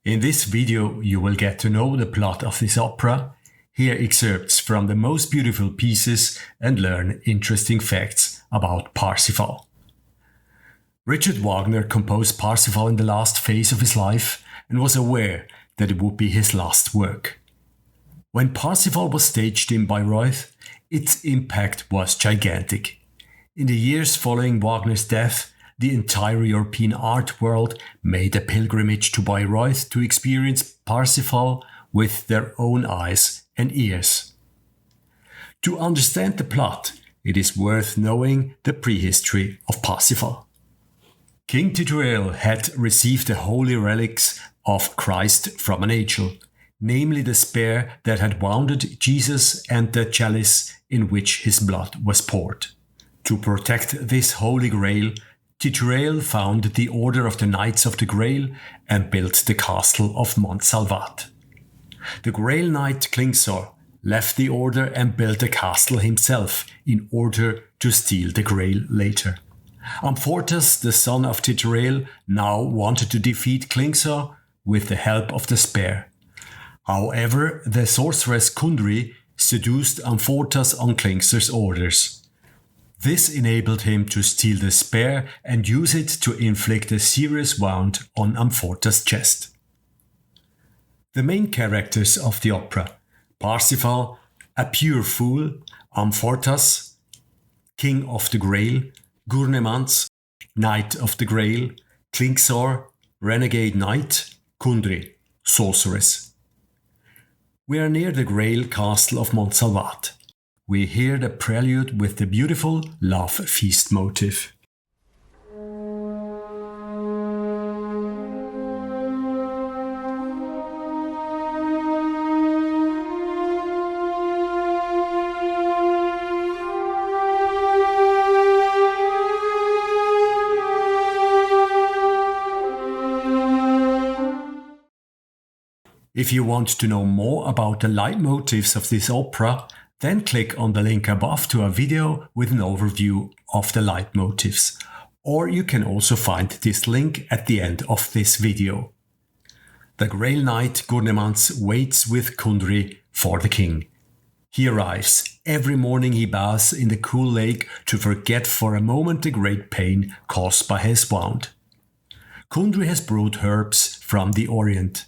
In this video you will get to know the plot of this opera, hear excerpts from the most beautiful pieces and learn interesting facts about Parsifal. Richard Wagner composed Parsifal in the last phase of his life and was aware that it would be his last work. When Parsifal was staged in Bayreuth, its impact was gigantic. In the years following Wagner's death, the entire European art world made a pilgrimage to Bayreuth to experience Parsifal with their own eyes and ears. To understand the plot, it is worth knowing the prehistory of Parsifal. King Grail had received the holy relics of Christ from an angel, namely the spear that had wounded Jesus and the chalice in which his blood was poured. To protect this holy grail, Grail founded the Order of the Knights of the Grail and built the castle of Montsalvat. The Grail Knight Klingsor left the order and built the castle himself in order to steal the Grail later. Amfortas, the son of Grail, now wanted to defeat Klingsor with the help of the spear. However, the sorceress Kundry seduced Amfortas on Klingsor's orders. This enabled him to steal the spear and use it to inflict a serious wound on Amfortas' chest. The main characters of the opera: Parsifal, a pure fool; Amfortas, king of the Grail; Gurnemanz, knight of the Grail; Klingsor, renegade knight; Kundry, sorceress. We are near the Grail castle of Montsalvat. We hear the prelude with the beautiful love feast motif. If you want to know more about the leitmotifs of this opera, then click on the link above to a video with an overview of the leitmotifs. Or you can also find this link at the end of this video. The Grail Knight Gurnemanz waits with Kundry for the king. He arrives. Every morning he baths in the cool lake to forget for a moment the great pain caused by his wound. Kundry has brought herbs from the Orient.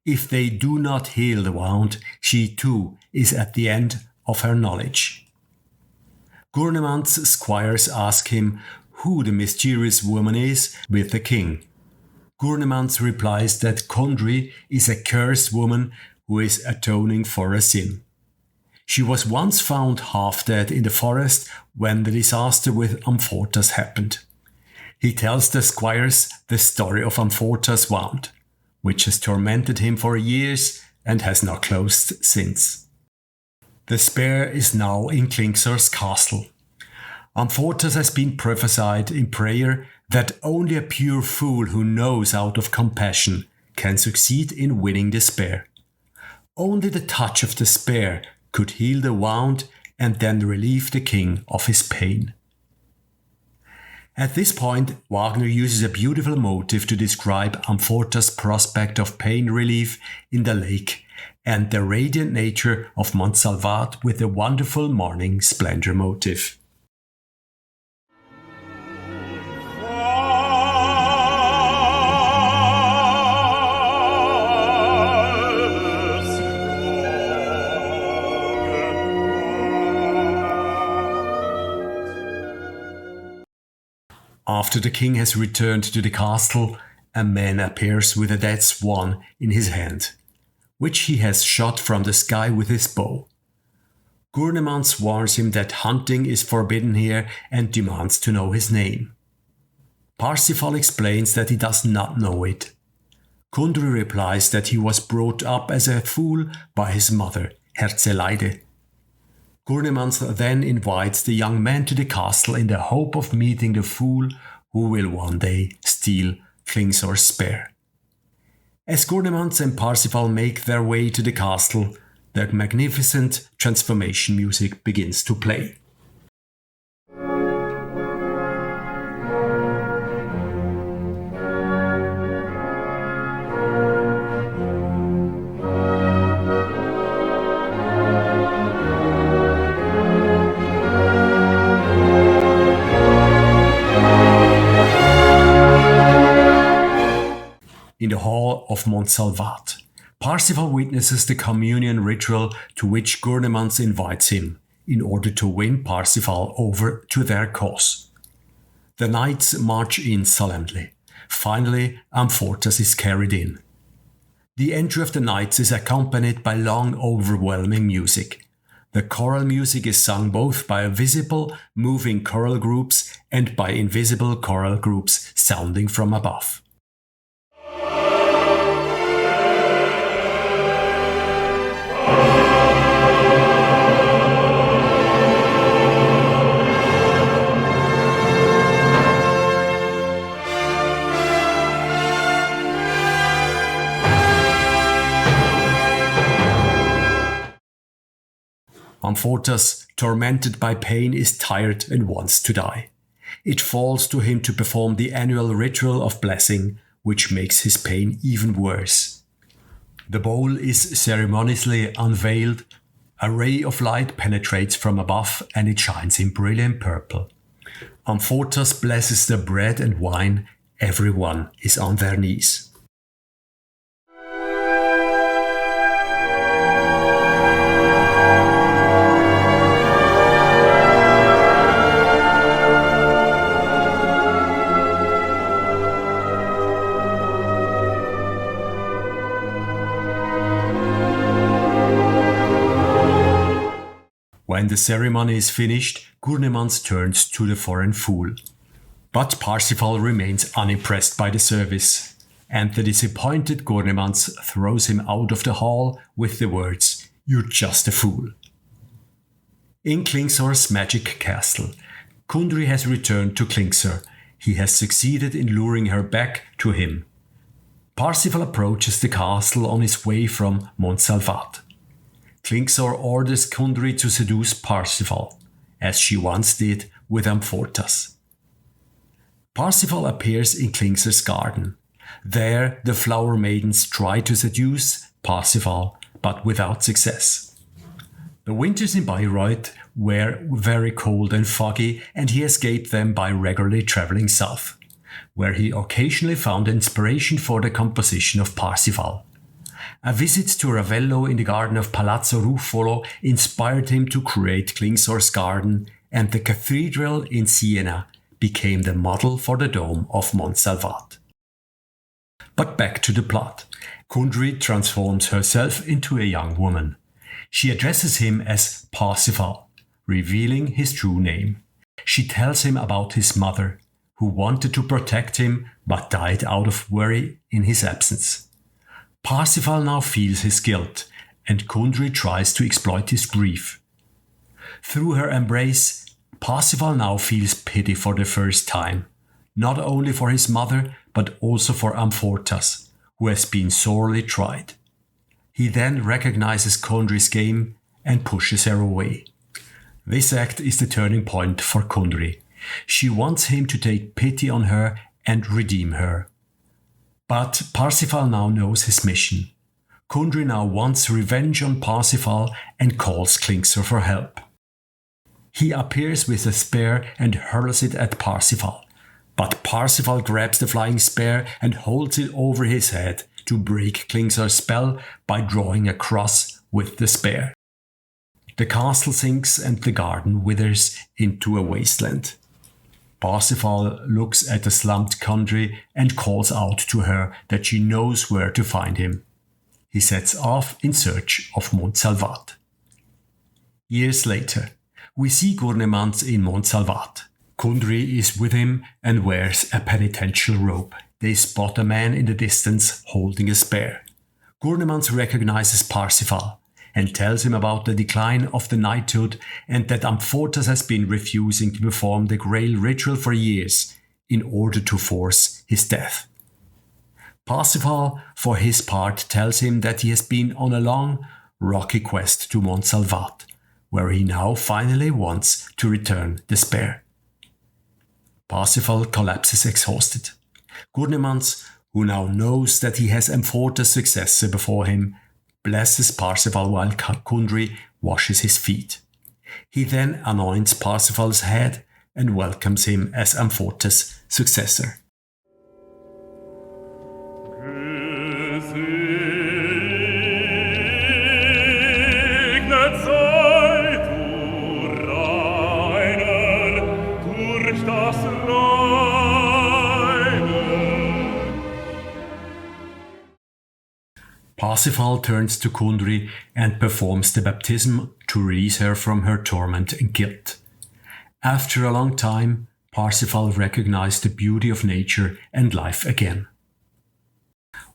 If they do not heal the wound, she too is at the end of her knowledge. Gurnemanz's squires ask him who the mysterious woman is with the king. Gurnemanz replies that Kundry is a cursed woman who is atoning for a sin. She was once found half dead in the forest when the disaster with Amfortas happened. He tells the squires the story of Amfortas' wound, which has tormented him for years and has not closed since. The spear is now in Klingsor's castle. Amfortas has been prophesied in prayer that only a pure fool who knows out of compassion can succeed in winning the spear. Only the touch of the spear could heal the wound and then relieve the king of his pain. At this point, Wagner uses a beautiful motif to describe Amfortas' prospect of pain relief in the lake and the radiant nature of Montsalvat with the wonderful morning splendor motif. After the king has returned to the castle, a man appears with a dead swan in his hand, which he has shot from the sky with his bow. Gurnemanz warns him that hunting is forbidden here and demands to know his name. Parsifal explains that he does not know it. Kundry replies that he was brought up as a fool by his mother, Herzeleide. Gurnemanz then invites the young man to the castle in the hope of meeting the fool who will one day steal Klingsor's spear. As Gurnemanz and Parsifal make their way to the castle, the magnificent transformation music begins to play. In the hall of Montsalvat, Parsifal witnesses the communion ritual to which Gurnemanz invites him in order to win Parsifal over to their cause. The knights march in solemnly. Finally, Amfortas is carried in. The entry of the knights is accompanied by long, overwhelming music. The choral music is sung both by visible, moving choral groups and by invisible choral groups sounding from above. Amfortas, tormented by pain, is tired and wants to die. It falls to him to perform the annual ritual of blessing, which makes his pain even worse. The bowl is ceremoniously unveiled. A ray of light penetrates from above and it shines in brilliant purple. Amfortas blesses the bread and wine. Everyone is on their knees. When the ceremony is finished, Gurnemanz turns to the foreign fool. But Parsifal remains unimpressed by the service, and the disappointed Gurnemanz throws him out of the hall with the words, "You're just a fool." In Klingsor's magic castle, Kundry has returned to Klingsor. He has succeeded in luring her back to him. Parsifal approaches the castle on his way from Montsalvat. Klingsor orders Kundry to seduce Parsifal, as she once did with Amfortas. Parsifal appears in Klingsor's garden. There, the flower maidens try to seduce Parsifal, but without success. The winters in Bayreuth were very cold and foggy, and he escaped them by regularly traveling south, where he occasionally found inspiration for the composition of Parsifal. A visit to Ravello in the garden of Palazzo Ruffolo inspired him to create Klingsor's garden, and the cathedral in Siena became the model for the dome of Montsalvat. But back to the plot. Kundry transforms herself into a young woman. She addresses him as Parsifal, revealing his true name. She tells him about his mother, who wanted to protect him but died out of worry in his absence. Parsifal now feels his guilt, and Kundry tries to exploit his grief. Through her embrace, Parsifal now feels pity for the first time, not only for his mother, but also for Amfortas, who has been sorely tried. He then recognizes Kundry's game and pushes her away. This act is the turning point for Kundry. She wants him to take pity on her and redeem her. But Parsifal now knows his mission. Kundry now wants revenge on Parsifal and calls Klingsor for help. He appears with a spear and hurls it at Parsifal, but Parsifal grabs the flying spear and holds it over his head to break Klingsor's spell by drawing a cross with the spear. The castle sinks and the garden withers into a wasteland. Parsifal looks at the slumped Kundry and calls out to her that she knows where to find him. He sets off in search of Montsalvat. Years later, we see Gurnemanz in Montsalvat. Kundry is with him and wears a penitential robe. They spot a man in the distance holding a spear. Gurnemanz recognizes Parsifal and tells him about the decline of the knighthood and that Amfortas has been refusing to perform the Grail ritual for years in order to force his death. Parsifal, for his part, tells him that he has been on a long, rocky quest to Montsalvat, where he now finally wants to return the spear. Parsifal collapses exhausted. Gurnemanz, who now knows that he has Amfortas' successor before him, blesses Parsifal while Kundry washes his feet. He then anoints Parsifal's head and welcomes him as Amfortas' successor. Parsifal turns to Kundry and performs the baptism to release her from her torment and guilt. After a long time, Parsifal recognized the beauty of nature and life again.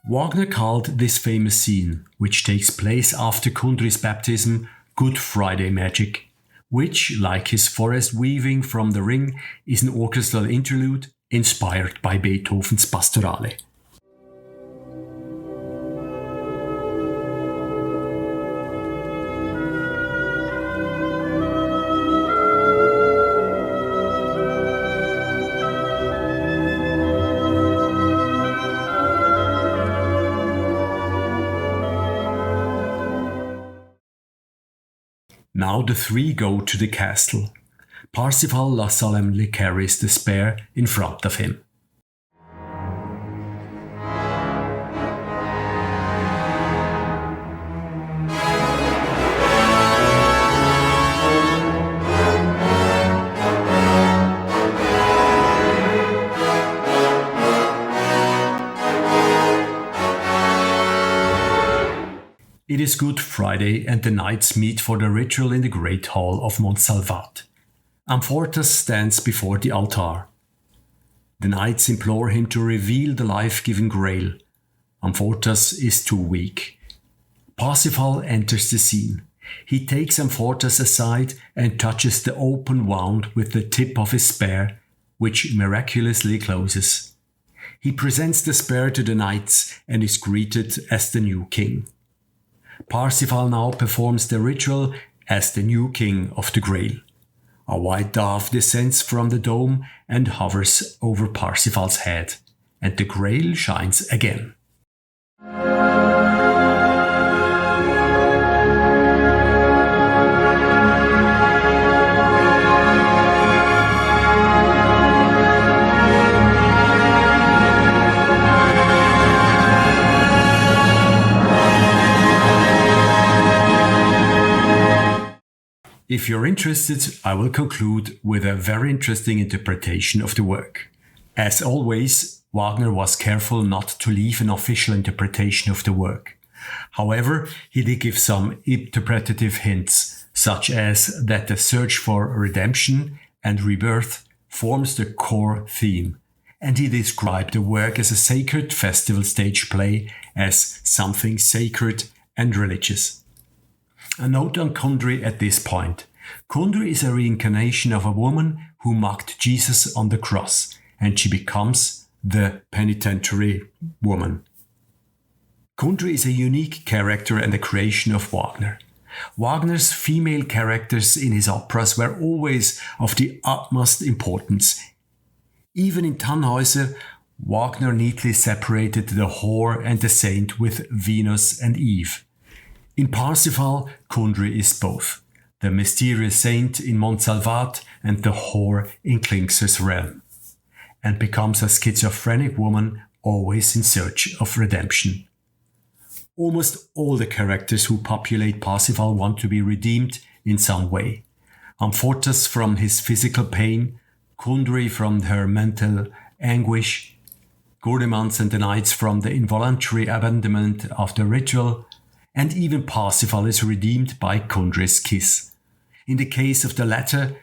Wagner called this famous scene, which takes place after Kundry's baptism, Good Friday magic, which, like his forest weaving from the ring, is an orchestral interlude inspired by Beethoven's Pastorale. Now the three go to the castle. Parsifal solemnly carries the spear in front of him. It is Good Friday and the knights meet for the ritual in the great hall of Montsalvat. Amfortas stands before the altar. The knights implore him to reveal the life-giving Grail. Amfortas is too weak. Parsifal enters the scene. He takes Amfortas aside and touches the open wound with the tip of his spear, which miraculously closes. He presents the spear to the knights and is greeted as the new king. Parsifal now performs the ritual as the new king of the Grail. A white dove descends from the dome and hovers over Parsifal's head, and the Grail shines again. If you're interested, I will conclude with a very interesting interpretation of the work. As always, Wagner was careful not to leave an official interpretation of the work. However, he did give some interpretative hints, such as that the search for redemption and rebirth forms the core theme, and he described the work as a sacred festival stage play, as something sacred and religious. A note on Kundry at this point. Kundry is a reincarnation of a woman who mocked Jesus on the cross, and she becomes the penitentiary woman. Kundry is a unique character and a creation of Wagner. Wagner's female characters in his operas were always of the utmost importance. Even in Tannhäuser, Wagner neatly separated the whore and the saint with Venus and Eve. In Parsifal, Kundry is both, the mysterious saint in Montsalvat and the whore in Klingsor's realm, and becomes a schizophrenic woman always in search of redemption. Almost all the characters who populate Parsifal want to be redeemed in some way. Amfortas from his physical pain, Kundry from her mental anguish, Gurnemanz and the knights from the involuntary abandonment of the ritual, and even Parsifal is redeemed by Kundry's kiss. In the case of the latter,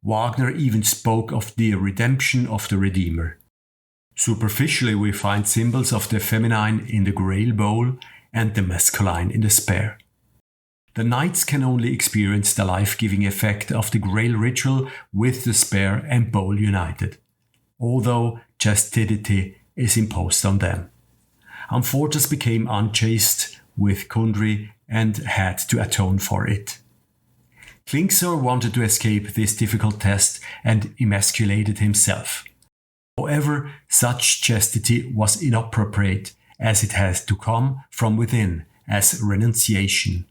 Wagner even spoke of the redemption of the Redeemer. Superficially, we find symbols of the feminine in the Grail bowl and the masculine in the spear. The knights can only experience the life-giving effect of the Grail ritual with the spear and bowl united, although chastity is imposed on them. Amfortas became unchaste with Kundry and had to atone for it. Klingsor wanted to escape this difficult test and emasculated himself. However, such chastity was inappropriate, as it has to come from within as renunciation.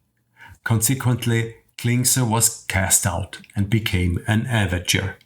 Consequently, Klingsor was cast out and became an Avenger.